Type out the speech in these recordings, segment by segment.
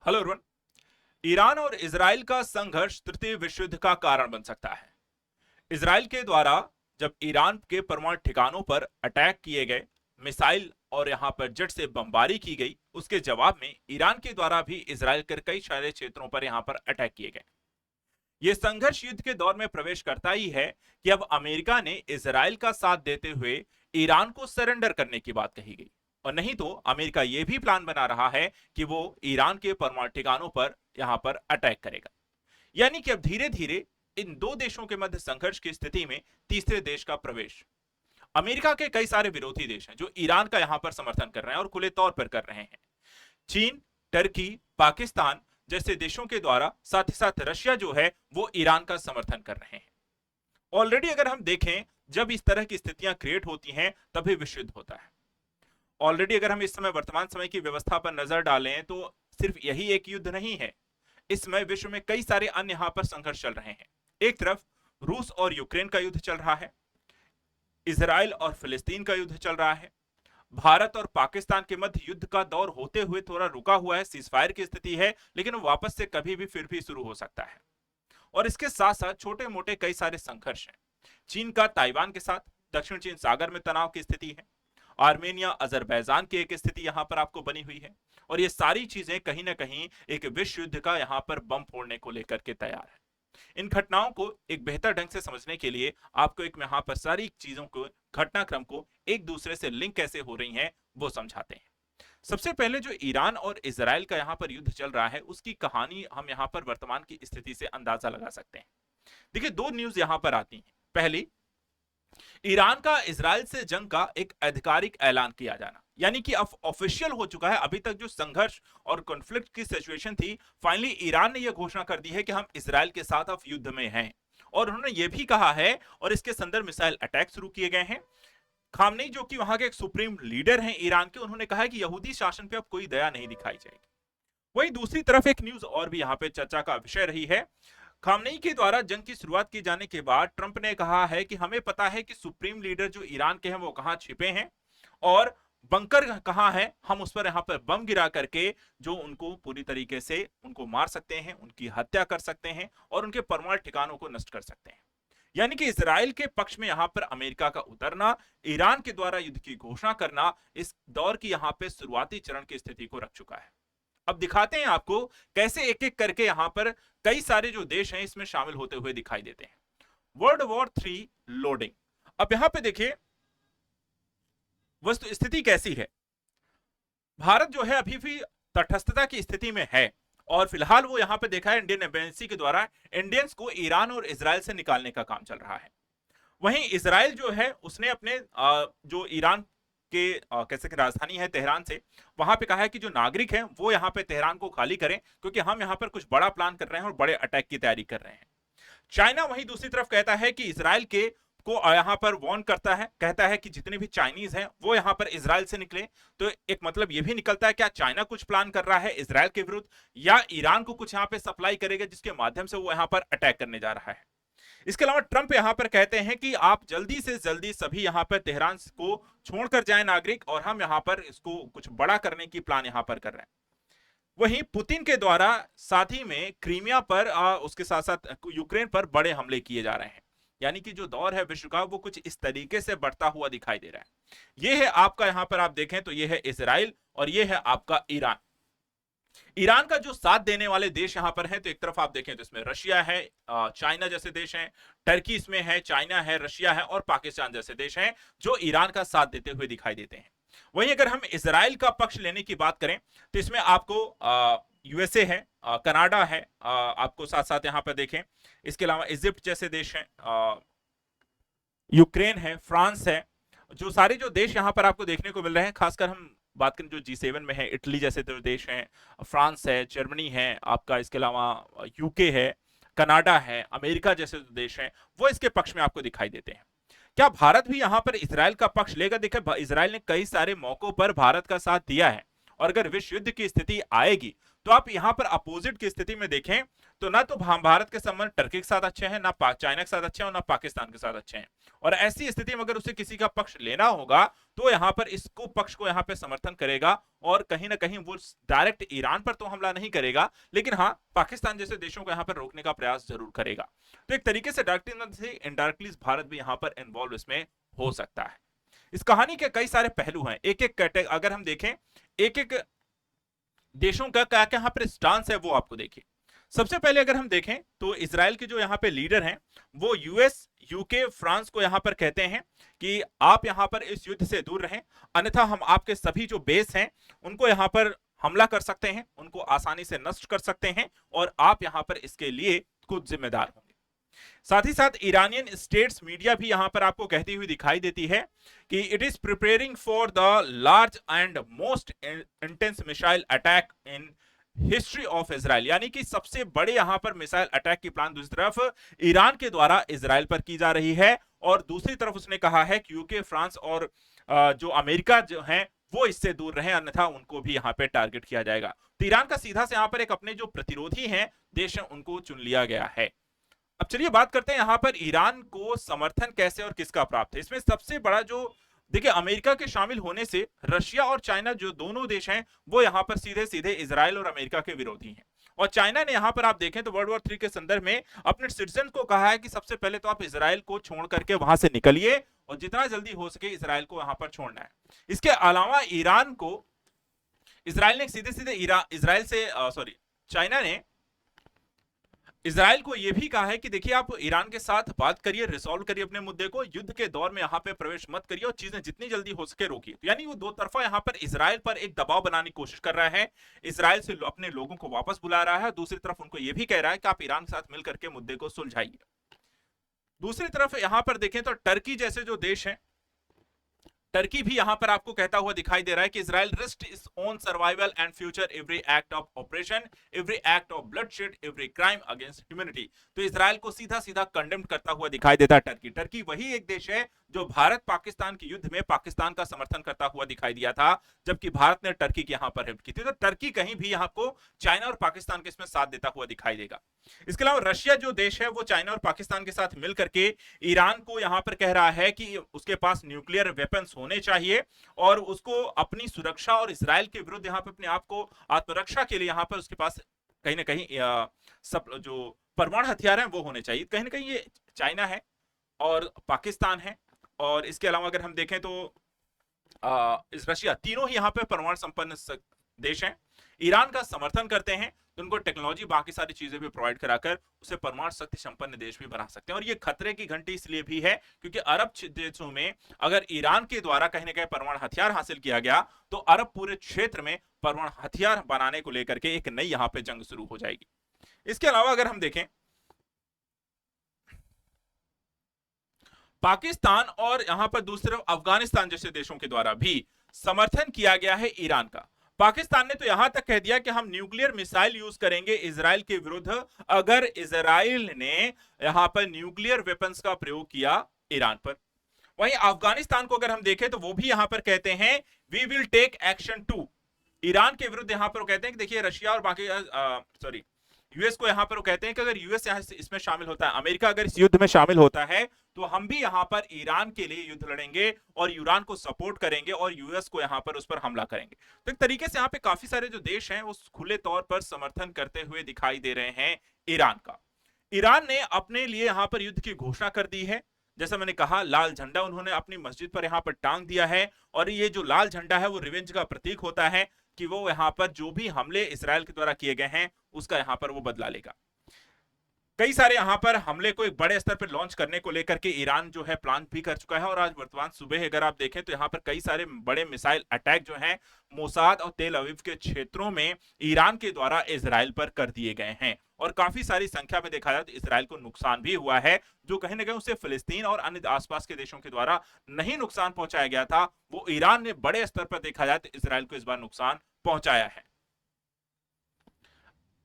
Hello everyone. Iran और Israel का संघर्ष तृतीय विश्व युद्ध का कारण बन सकता है। इजराइल के द्वारा जब ईरान के परमाणु ठिकानों पर अटैक किए गए, मिसाइल और यहां पर जेट से बमबारी की गई, उसके जवाब में ईरान के द्वारा भी इजराइल के कई सारे क्षेत्रों पर यहां पर अटैक किए गए। यह संघर्ष युद्ध के दौर में प्रवेश करता ही है कि अब अमेरिका ने इजराइल का साथ देते हुए ईरान को सरेंडर करने की बात कही गई, और नहीं तो अमेरिका यह भी प्लान बना रहा है कि वो ईरान के परमाणु ठिकानों पर यहां पर अटैक करेगा। यानी कि अब धीरे धीरे इन दो देशों के मध्य संघर्ष की स्थिति में तीसरे देश का प्रवेश। अमेरिका के कई सारे विरोधी देश हैं जो ईरान का यहां पर समर्थन कर रहे हैं और खुले तौर पर कर रहे हैं। चीन, टर्की, पाकिस्तान जैसे देशों के द्वारा, साथ ही साथ रशिया जो है वो ईरान का समर्थन कर रहे हैं। ऑलरेडी अगर हम देखें, जब इस तरह की स्थितियां क्रिएट होती हैं तभी विश्व युद्ध होता है। ऑलरेडी अगर हम इस समय वर्तमान समय की व्यवस्था पर नजर डालें तो सिर्फ यही एक युद्ध नहीं है। इस समय विश्व में कई सारे अन्य यहां पर संघर्ष चल रहे हैं। एक तरफ रूस और यूक्रेन का युद्ध चल रहा है, इजराइल और फिलिस्तीन का युद्ध चल रहा है, भारत और पाकिस्तान के मध्य युद्ध का दौर होते हुए थोड़ा रुका हुआ है, सीजफायर की स्थिति है, लेकिन वो वापस से कभी भी फिर भी शुरू हो सकता है। और इसके साथ साथ छोटे मोटे कई सारे संघर्ष हैं। चीन का ताइवान के साथ, दक्षिण चीन सागर में तनाव की स्थिति है, आर्मेनिया अजरबैजान की एक स्थिति यहां पर आपको बनी हुई है, और ये सारी चीजें कहीं ना कहीं एक विश्व युद्ध का यहां पर बम फोड़ने को लेकर के तैयार है। इन घटनाओं को एक बेहतर ढंग से समझने के लिए आपको एक यहां पर सारी चीजों को, घटनाक्रम को एक दूसरे से लिंक कैसे हो रही हैं वो समझाते हैं। सबसे पहले जो ईरान और इजराइल का यहां पर युद्ध चल रहा है उसकी कहानी हम यहां पर वर्तमान की स्थिति से अंदाजा लगा सकते हैं। देखिए, दो न्यूज यहां पर आती हैं। पहली, ईरान का इजराइल से जंग का एक आधिकारिक ऐलान किया जाना, यानी कि अब ऑफिशियल हो चुका है। अभी तक जो संघर्ष और कॉन्फ्लिक्ट की सिचुएशन थी, फाइनली ईरान ने यह घोषणा कर दी है कि हम इजराइल के साथ अब युद्ध में हैं। और उन्होंने यह भी कहा है, और इसके संदर्भ मिसाइल अटैक शुरू किए गए हैं। खामनेई जो कि वहां के एक सुप्रीम लीडर हैं ईरान के, उन्होंने कहा है कि यहूदी शासन पे अब कोई दया नहीं दिखाई जाएगी। वहीं दूसरी तरफ एक न्यूज और भी यहां पे चर्चा का विषय रही है। खामनेई के द्वारा जंग की शुरुआत की जाने के बाद ट्रंप ने कहा है कि हमें पता है कि सुप्रीम लीडर जो ईरान के हैं वो कहां छिपे हैं और बंकर कहां है, हम उस पर यहां पर बम गिरा करके जो उनको पूरी तरीके से उनको मार सकते हैं, उनकी हत्या कर सकते हैं और उनके परमाणु ठिकानों को नष्ट कर सकते हैं। यानी कि इजराइल के पक्ष में यहां पर अमेरिका का उतरना, ईरान के द्वारा युद्ध की घोषणा करना, इस दौर की यहां पर शुरुआती चरण की स्थिति को रख चुका है। अब दिखाते हैं आपको कैसे एक एक करके यहां पर कई सारे जो देश हैं इसमें शामिल होते हुए दिखाई देते हैं। World war 3 loading. अब यहां पे देखिए वस्तु स्थिति कैसी है। भारत जो है अभी भी तटस्थता की स्थिति में है, और फिलहाल वो यहां पे देखा है इंडियन एम्बेसी के द्वारा इंडियंस को ईरान और इजराइल से निकालने का काम चल रहा है। वहीं इजराइल जो है उसने अपने जो ईरान के कैसे कि राजधानी है तेहरान से, वहां पे कहा है कि जो नागरिक हैं वो यहां पे तेहरान को खाली करें, क्योंकि हम यहां पर कुछ बड़ा प्लान कर रहे हैं और बड़े अटैक की तैयारी कर रहे हैं। चाइना वहीं दूसरी तरफ कहता है कि इजराइल के को यहां पर वार्न करता है, कहता है कि जितने भी चाइनीज हैं वो यहां पर इजराइल से निकले। तो एक मतलब यह भी निकलता है क्या चाइना कुछ प्लान कर रहा है इजराइल के विरुद्ध, या ईरान को कुछ यहां पे सप्लाई करेगा जिसके माध्यम से वो यहां पर अटैक करने जा रहा है। इसके अलावा ट्रंप यहां पर कहते हैं कि आप जल्दी से जल्दी सभी यहां पर तेहरान को छोड़कर जाएं नागरिक, और हम यहां पर इसको कुछ बड़ा करने की प्लान यहां पर कर रहे हैं। वहीं पुतिन के द्वारा साथ ही में क्रीमिया पर उसके साथ साथ यूक्रेन पर बड़े हमले किए जा रहे हैं। यानी कि जो दौर है विश्व का वो कुछ इस तरीके से बढ़ता हुआ दिखाई दे रहा है। यह है आपका, यहां पर आप देखें तो यह है इजराइल और यह है आपका ईरान। ईरान का जो साथ देने वाले देश यहां पर हैं, तो एक तरफ आप देखें तो इसमें रशिया है, चाइना जैसे देश हैं, टर्की इसमें है, चाइना है, रशिया है और पाकिस्तान जैसे देश हैं जो ईरान का साथ देते हुए दिखाई देते हैं। वहीं अगर हम इजराइल का पक्ष लेने की बात करें तो इसमें आपको यूएसए है, कनाडा है, आपको साथ साथ यहां पर देखें, इसके अलावा इजिप्ट जैसे देश हैं, यूक्रेन है, फ्रांस है। जो सारे जो देश यहां पर आपको देखने को मिल रहे हैं, खासकर हम बात करें जो G7 में है, इटली जैसे जो देश हैं, फ्रांस है, जर्मनी है आपका, इसके अलावा यूके है, कनाडा है, अमेरिका जैसे जो देश हैं, वो इसके पक्ष में आपको दिखाई देते हैं। क्या भारत भी यहां पर इजराइल का पक्ष लेगा? देखिए, इजराइल ने कई सारे मौकों पर भारत का साथ दिया है और अगर विश्व युद्ध की स्थिति आएगी तो आप यहां पर अपोजिट की स्थिति में देखें तो ना तो भारत के संबंध टर्की के साथ अच्छे हैं, ना चाइना के साथ अच्छे हैं और ना पाकिस्तान के साथ अच्छे हैं। और ऐसी स्थिति में अगर उसे किसी का पक्ष लेना होगा तो यहां पर इसको पक्ष को यहां पर समर्थन करेगा और कहीं ना कहीं वो डायरेक्ट ईरान पर तो हमला नहीं करेगा, लेकिन हाँ पाकिस्तान जैसे देशों को यहां पर रोकने का प्रयास जरूर करेगा। तो एक तरीके से डायरेक्टली इनडायरेक्टली भारत भी यहां पर इन्वॉल्व इसमें हो सकता है। इस कहानी के कई सारे पहलू हैं, एक एक अगर हम देखें एक एक देशों का क्या क्या यहां पर स्टांस है वो आपको देखिए। सबसे पहले अगर हम देखें तो इजराइल के जो यहां पे लीडर हैं वो यूएस, यूके, फ्रांस को यहां पर कहते हैं कि आप यहां पर इस युद्ध से दूर रहें, अन्यथा हम आपके सभी जो बेस हैं उनको यहां पर हमला कर सकते हैं, उनको आसानी से नष्ट कर सकते हैं और आप यहां पर इसके लिए खुद जिम्मेदार होंगे। साथ ही साथ ईरानियन स्टेट्स मीडिया भी यहां पर आपको कहती हुई दिखाई देती है कि it is preparing for the large and most intense missile attack in history of Israel, यानी कि सबसे बड़े यहां पर मिसाइल अटैक की प्लान दूसरी तरफ ईरान के द्वारा इजराइल पर की जा रही है। और दूसरी तरफ उसने कहा है कि यूके, फ्रांस और जो अमेरिका जो है वो इससे दूर रहे, अन्यथा उनको भी यहां पे टारगेट किया जाएगा। तो ईरान का सीधा से यहां पर एक अपने जो प्रतिरोधी हैं देश हैं उनको चुन लिया गया है। अब चलिए बात करते हैं यहां पर ईरान को समर्थन कैसे और किसका प्राप्त है। इसमें सबसे बड़ा जो देखिए अमेरिका के शामिल होने से रशिया और चाइना जो दोनों देश हैं वो यहां पर सीधे सीधे इजराइल और अमेरिका के विरोधी हैं। और चाइना ने यहां पर आप देखें तो वर्ल्ड वॉर 3 के संदर्भ में अपने सिटीजन को कहा है कि सबसे पहले तो आप इजराइल को छोड़ करके वहां से निकलिए और जितना जल्दी हो सके इजराइल को वहां पर छोड़ना है। इसके अलावा ईरान को इजराइल ने सीधे सीधे इजराइल से चाइना ने इजराइल को यह भी कहा है कि देखिए आप ईरान के साथ बात करिए, रिसॉल्व करिए अपने मुद्दे को, युद्ध के दौर में यहां पे प्रवेश मत करिए और चीजें जितनी जल्दी हो सके रोकिए। तो यानी वो दो तरफा यहां पर इजराइल पर एक दबाव बनाने की कोशिश कर रहा है, इजराइल से अपने लोगों को वापस बुला रहा है, दूसरी तरफ उनको यह भी कह रहा है कि आप ईरान के साथ मिलकर के मुद्दे को सुलझाइए। दूसरी तरफ यहां पर देखें तो टर्की जैसे जो देश हैं, टर्की भी यहां पर आपको कहता हुआ दिखाई दे रहा है कि Israel risk its own survival and future every act of operation, every act of bloodshed, every crime against humanity. तो इजराइल को सीधा सीधा कंडेम करता हुआ दिखाई देता है टर्की। टर्की वही एक देश है जो भारत पाकिस्तान के युद्ध में पाकिस्तान का समर्थन करता हुआ दिखाई दिया था, जबकि भारत ने टर्की की यहां पर हेल्प की थी। तो टर्की कहीं भी यहां को चाइना और पाकिस्तान के इसमें साथ देता हुआ दिखाई देगा। इसके अलावा रशिया जो देश है वो चाइना और पाकिस्तान के साथ मिलकर के ईरान को यहां पर कह रहा है कि उसके पास न्यूक्लियर वेपन्स होने चाहिए और उसको अपनी सुरक्षा और इजराइल के विरुद्ध यहां पर अपने आप को आत्मरक्षा के लिए यहां पर उसके पास कहीं ना कहीं सब जो परमाणु हथियार हैं वो होने चाहिए। कहीं ना कहीं ये चाइना है और पाकिस्तान है और इसके अलावा अगर हम देखें तो इस रशिया, तीनों ही यहां पे परमाणु संपन्न देश हैं, ईरान का समर्थन करते हैं तो उनको टेक्नोलॉजी बाकी सारी चीजें भी प्रोवाइड कराकर उसे परमाणु शक्ति संपन्न देश भी बना सकते हैं। और ये खतरे की घंटी इसलिए भी है क्योंकि अरब देशों में अगर ईरान के द्वारा कहीं ना कहीं परमाणु हथियार हासिल किया गया तो अरब पूरे क्षेत्र में परमाणु हथियार बनाने को लेकर के एक नई यहां पे जंग शुरू हो जाएगी। इसके अलावा अगर हम देखें पाकिस्तान और यहां पर दूसरी तरफ अफगानिस्तान जैसे देशों के द्वारा भी समर्थन किया गया है ईरान का। पाकिस्तान ने तो यहां तक कह दिया कि हम न्यूक्लियर मिसाइल यूज करेंगे इजराइल के विरुद्ध अगर इजराइल ने यहां पर न्यूक्लियर वेपन्स का प्रयोग किया ईरान पर। वहीं अफगानिस्तान को अगर हम देखें तो वो भी यहां पर कहते हैं we will take action to, Iran के विरुद्ध यहां पर कहते हैं कि देखिए रशिया और बाकी यूएस को यहां पर वो कहते हैं कि अगर यूएस यहां इसमें शामिल होता है, अमेरिका अगर इस युद्ध में शामिल होता है तो हम भी यहां पर ईरान के लिए युद्ध लड़ेंगे और ईरान को सपोर्ट करेंगे और यूएस को यहां पर उस पर हमला करेंगे। तो एक तरीके से यहां पे काफी सारे जो देश हैं वो खुले तौर पर समर्थन करते हुए दिखाई दे रहे हैं ईरान का। ईरान ने अपने लिए यहां पर युद्ध की घोषणा कर दी है, जैसा मैंने कहा लाल झंडा उन्होंने अपनी मस्जिद पर यहां पर टांग दिया है और ये जो लाल झंडा है वो रिवेंज का प्रतीक होता है कि वो यहां पर जो भी हमले इजराइल के द्वारा किए गए हैं उसका यहां पर वो बदला लेगा। कई सारे यहां पर हमले को एक बड़े स्तर पर लॉन्च करने को लेकर के ईरान जो है प्लान भी कर चुका है और आज वर्तमान सुबह अगर आप देखें तो यहां पर कई सारे बड़े मिसाइल अटैक जो हैं मोसाद और तेल अवीव के क्षेत्रों में ईरान के द्वारा इजराइल पर कर दिए गए हैं और काफी सारी संख्या में देखा जाए तो इजराइल को नुकसान भी हुआ है, जो कहीं ना कहीं उसे फिलिस्तीन और अन्य आसपास के देशों के द्वारा नहीं नुकसान पहुंचाया गया था, वो ईरान ने बड़े स्तर पर देखा जाए तो इजराइल को इस बार नुकसान पहुंचाया है।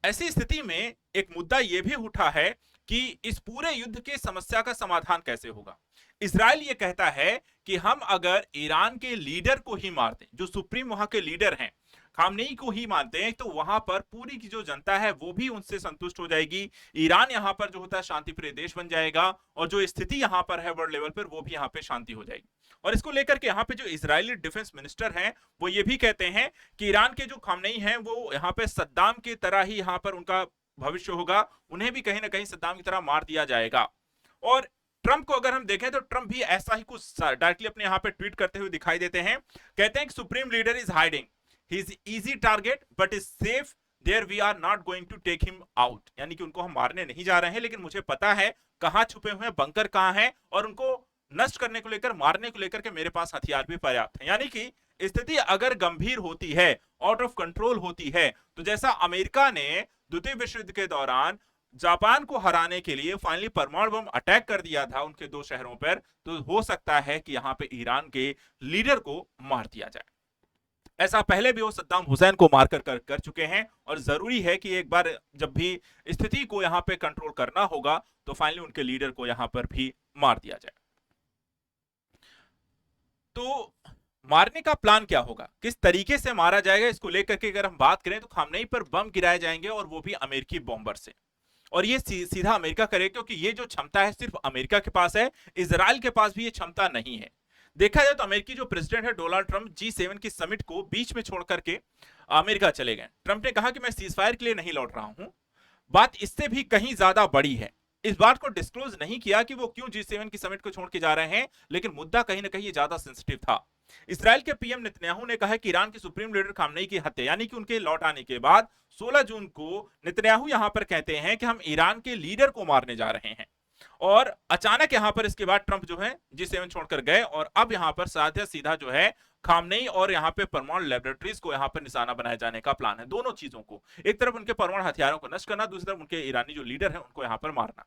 ऐसी स्थिति में एक मुद्दा यह भी उठा है कि इस पूरे युद्ध की समस्या का समाधान कैसे होगा। इजराइल यह कहता है कि हम अगर ईरान के लीडर को ही मार दें, जो सुप्रीम वहां के लीडर हैं, खामनेई को ही मानते हैं, तो वहां पर पूरी की जो जनता है वो भी उनसे संतुष्ट हो जाएगी। ईरान यहां पर जो होता है शांतिप्रिय देश बन जाएगा, और जो स्थिति यहां पर है वर्ल्ड लेवल पर वो भी यहां पे शांति हो जाएगी। और इसको लेकर के यहाँ पे जो इजरायली डिफेंस मिनिस्टर हैं वो ये भी कहते हैं कि ईरान के जो खामनेई हैं वो यहाँ पे सद्दाम की तरह ही यहाँ पर उनका भविष्य होगा, उन्हें भी कहीं ना कहीं सद्दाम की तरह मार दिया जाएगा। और ट्रंप को अगर हम देखें तो ट्रंप भी ऐसा ही कुछ डायरेक्टली अपने यहाँ पे ट्वीट करते हुए दिखाई देते हैं। कहते हैं कि supreme leader is hiding, he is easy target but is safe, there we are not going to take him out. यानी कि उनको हम मारने नहीं जा रहे हैं, लेकिन मुझे पता है कहां छुपे हुए हैं, बंकर कहां है, और उनको नष्ट करने को लेकर, मारने को लेकर के मेरे पास हथियार भी पर्याप्त है। यानी कि स्थिति अगर गंभीर होती है, आउट ऑफ कंट्रोल होती है, तो जैसा अमेरिका ने द्वितीय विश्व युद्ध के दौरान जापान को हराने के लिए फाइनली परमाणु बम अटैक कर दिया था उनके 2 शहरों पर, तो हो सकता है कि यहां पे ईरान के लीडर को मार दिया जाए। ऐसा पहले भी वो सद्दाम हुसैन को मारकर कर चुके हैं, और जरूरी है कि एक बार जब भी स्थिति को यहां पे कंट्रोल करना होगा तो फाइनली उनके लीडर को यहां पर भी मार दिया जाए। तो मारने का प्लान क्या होगा, किस तरीके से मारा जाएगा, इसको लेकर के अगर हम बात करें तो खामनेई पर बम गिराए जाएंगे, और वो भी अमेरिकी बॉम्बर से। और ये सीधा अमेरिका करेगा, क्योंकि ये जो क्षमता है सिर्फ अमेरिका के पास है, इजराइल के पास भी ये क्षमता नहीं है। देखा जाए तो अमेरिकी जो प्रेसिडेंट है डोनाल्ड ट्रंप G7 की समिट को बीच में छोड़ करके अमेरिका चले गए। ट्रंप ने कहा कि मैं सीजफायर के लिए नहीं लौट रहा हूं। बात इससे भी कहीं ज्यादा बड़ी है। इस बात को डिस्क्लोज नहीं किया कि वो क्यों G7 की समिट को छोड़ के जा रहे हैं, लेकिन मुद्दा कहीं ना कहीं ज्यादा सेंसिटिव था। इसराइल के पीएम नेतन्याहू ने कहा कि ईरान के सुप्रीम लीडर खामनेई की हत्या, यानी कि उनके लौट आने के बाद 16 जून को नेतन्याहू यहां पर कहते हैं कि हम ईरान के लीडर को मारने जा रहे हैं। और अचानक यहां पर इसके बाद ट्रंप जो है G7 छोड़कर गए, और अब यहां पर साधा सीधा जो है खामनेई और यहां पे परमाणु लैबोरेटरीज को यहां पर निशाना बनाए जाने का प्लान है। दोनों चीजों को, एक तरफ उनके परमाणु हथियारों को नष्ट करना, दूसरी तरफ उनके ईरानी जो लीडर है उनको यहां पर मारना।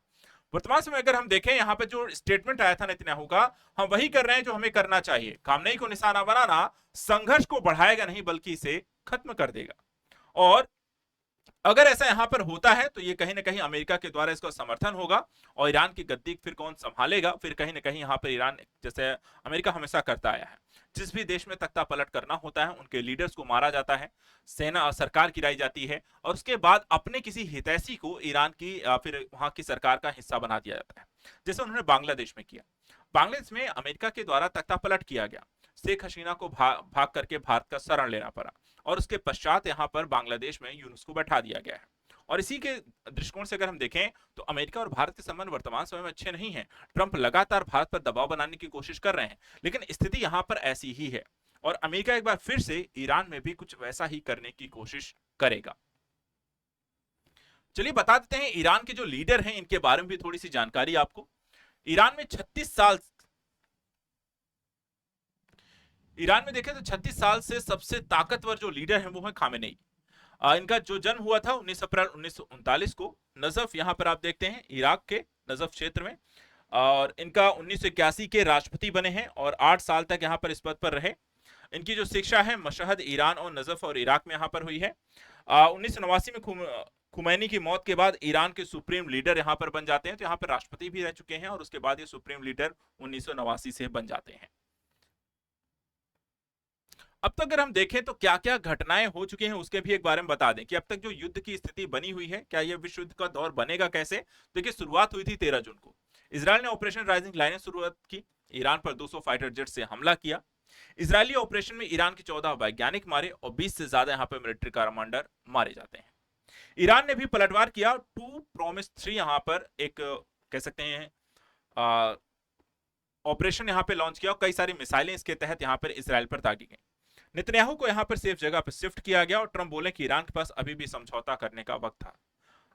वर्तमान समय अगर हम देखें यहाँ पे जो स्टेटमेंट आया था नेतन्याहू का, हम वही कर रहे हैं जो हमें करना चाहिए। खामनेई को निशाना बनाना संघर्ष को बढ़ाएगा नहीं बल्कि इसे खत्म कर देगा। और अगर ऐसा यहां पर होता है तो ये कहीं ना कहीं अमेरिका के द्वारा इसका समर्थन होगा, और ईरान की गद्दी फिर कौन संभालेगा, फिर कहीं ना कहीं यहां पर ईरान, जैसे अमेरिका हमेशा करता आया है, जिस भी देश में तख्ता पलट करना होता है उनके लीडर्स को मारा जाता है, सेना सरकार गिराई जाती है, और उसके बाद अपने किसी हितैषी को ईरान की फिर वहां की सरकार का हिस्सा बना दिया जाता है, जैसे उन्होंने बांग्लादेश में किया। बांग्लादेश में अमेरिका के द्वारा तख्ता पलट किया गया, शेख हसीना को भाग करके भारत का शरण लेना पड़ा, और उसके पश्चात यहां पर बांग्लादेश में यूनुस को बैठा दिया गया है। और इसी के दृष्टिकोण से अगर हम देखें तो अमेरिका और भारत के संबंध वर्तमान समय में अच्छे नहीं हैं। ट्रंप लगातार भारत पर दबाव बनाने की कोशिश कर रहे हैं, लेकिन स्थिति यहां पर ऐसी ही है, और अमेरिका एक बार फिर से ईरान में भी कुछ वैसा ही करने की कोशिश करेगा। चलिए बता देते हैं ईरान के जो लीडर हैं इनके बारे में भी थोड़ी सी जानकारी आपको। ईरान में 36 साल, ईरान में देखें तो 36 साल से सबसे ताकतवर जो लीडर हैं वो है खामेनेई। इनका जो जन्म हुआ था 19 अप्रैल 1939 को नजफ, यहां पर आप देखते हैं इराक के नजफ क्षेत्र में, और इनका 1981 के राष्ट्रपति बने हैं और 8 साल तक यहां पर इस पद पर रहे। इनकी जो शिक्षा है मशहद, ईरान और नजफ और इराक में यहां पर हुई है। 1989 में खुमैनी की मौत के बाद ईरान के सुप्रीम लीडर यहां पर बन जाते हैं, तो यहां पर राष्ट्रपति भी रह चुके हैं, और उसके बाद ये सुप्रीम लीडर 1989 से बन जाते हैं। अब तक अगर हम देखें तो क्या क्या घटनाएं हो चुकी हैं उसके भी एक बारे में बता दें कि अब तक जो युद्ध की स्थिति बनी हुई है, क्या यह विश्व युद्ध का दौर बनेगा कैसे। देखिए शुरुआत हुई थी 13 जून को, इजराइल ने ऑपरेशन राइजिंग लाइन शुरुआत की, ईरान पर 200 फाइटर जेट से हमला किया। इजरायली ऑपरेशन में ईरान के 14 वैज्ञानिक मारे और 20 से ज्यादा यहां पर मिलिट्री कमांडर मारे जाते हैं। ईरान ने भी पलटवार किया, 2 प्रॉमिस 3 यहां पर एक कह सकते हैं ऑपरेशन यहां पे लॉन्च किया, और कई सारी मिसाइलें इसके तहत यहां पर इजराइल पर दागी गई। नेतन्याहू को यहां पर सेफ जगह पर शिफ्ट किया गया, और ट्रंप बोले कि ईरान के पास अभी भी समझौता करने का वक्त था।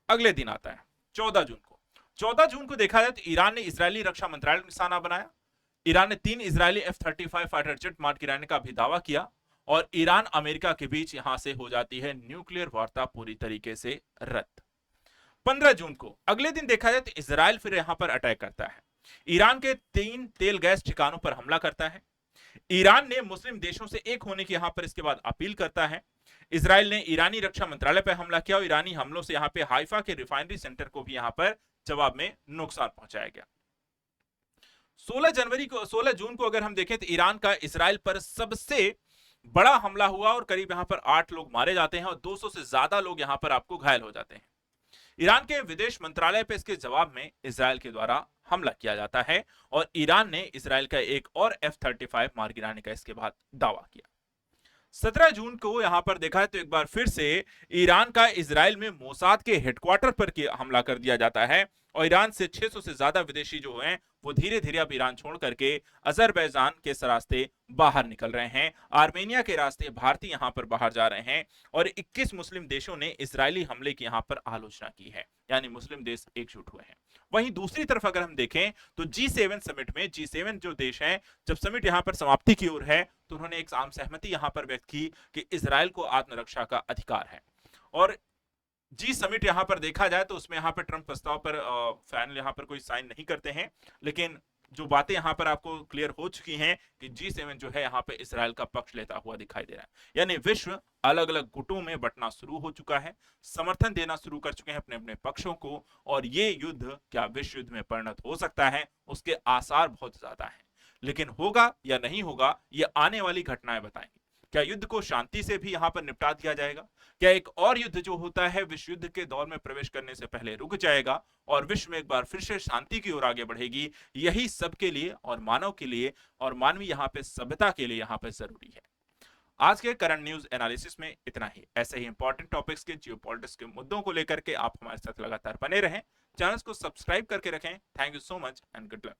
अगले दिन आता है 14 जून को। 14 जून को देखा जाए तो ईरान ने इजरायली रक्षा मंत्रालय को निशाना बनाया। ईरान ने 3 इजरायली F-35 फाइटर जेट मार गिराने का भी दावा किया, और ईरान अमेरिका के बीच यहां से हो जाती है न्यूक्लियर वार्ता पूरी तरीके से रद्द। 15 जून को अगले दिन देखा जाए तो इजराइल फिर यहां पर अटैक करता है, ईरान के 3 तेल गैस ठिकानों पर हमला करता है। ईरान ने मुस्लिम देशों से एक होने की यहां पर इसके बाद अपील करता है। इजराइल ने ईरानी रक्षा मंत्रालय पर हमला किया, और ईरानी हमलों से यहां पे हाइफा के रिफाइनरी सेंटर को भी यहां पर जवाब में नुकसान पहुंचाया गया। 16 जून को अगर हम देखें तो ईरान का इजराइल पर सबसे बड़ा हमला हुआ और करीब यहां पर 8 लोग मारे जाते हैं और 200 से ज्यादा लोग यहां पर आपको घायल हो जाते हैं। ईरान के विदेश मंत्रालय पे इसके जवाब में इजराइल के द्वारा हमला किया जाता है और ईरान ने इजराइल का एक और F-35 मार गिराने का इसके बाद दावा किया। 17 जून को यहां पर देखा है तो एक बार फिर से ईरान का इजराइल में मोसाद के हेडक्वार्टर पर हमला कर दिया जाता है और ईरान से 600 से ज्यादा विदेशी जो हैं वो धीरे धीरे अब ईरान छोड़ करके अजरबैजान के रास्ते बाहर निकल रहे हैं, आर्मेनिया के रास्ते भारतीय यहां पर बाहर जा रहे हैं और 21 मुस्लिम देशों ने इजरायली हमले की यहां पर आलोचना की है, यानी मुस्लिम देश एकजुट हुए हैं। वहीं दूसरी तरफ अगर हम देखें तो G7 समिट में G7 जो देश हैं, जब समिट यहां पर समाप्ति की ओर है तो उन्होंने एक आम सहमति यहां पर व्यक्त की कि इजराइल को आत्मरक्षा का अधिकार है। और जी समिट यहां पर देखा जाए तो उसमें यहां पर ट्रंप प्रस्ताव पर फाइनल यहां पर कोई साइन नहीं करते हैं, लेकिन जो बातें यहां पर आपको क्लियर हो चुकी हैं कि G7 जो है यहां पे इजराइल का पक्ष लेता हुआ दिखाई दे रहा है, यानी विश्व अलग अलग गुटों में बंटना शुरू हो चुका है, समर्थन देना शुरू कर चुके हैं अपने अपने पक्षों को और ये युद्ध क्या विश्व युद्ध में परिणत हो सकता है उसके आसार बहुत ज्यादा हैं। लेकिन होगा या नहीं होगा ये आने वाली घटनाएं बताएंगी। क्या युद्ध को शांति से भी यहां पर निपटा दिया जाएगा? क्या एक और युद्ध जो होता है विश्व युद्ध के दौर में प्रवेश करने से पहले रुक जाएगा और विश्व में एक बार फिर से शांति की ओर आगे बढ़ेगी? यही सबके लिए और मानव के लिए और मानवीय यहां पे सभ्यता के लिए यहां पे जरूरी है। आज के करंट न्यूज एनालिसिस में इतना ही। ऐसे ही इंपॉर्टेंट टॉपिक्स के जियोपॉलिटिक्स के मुद्दों को लेकर के आप हमारे साथ लगातार बने रहें। चैनल को सब्सक्राइब करके रखें। Thank you so much and good luck.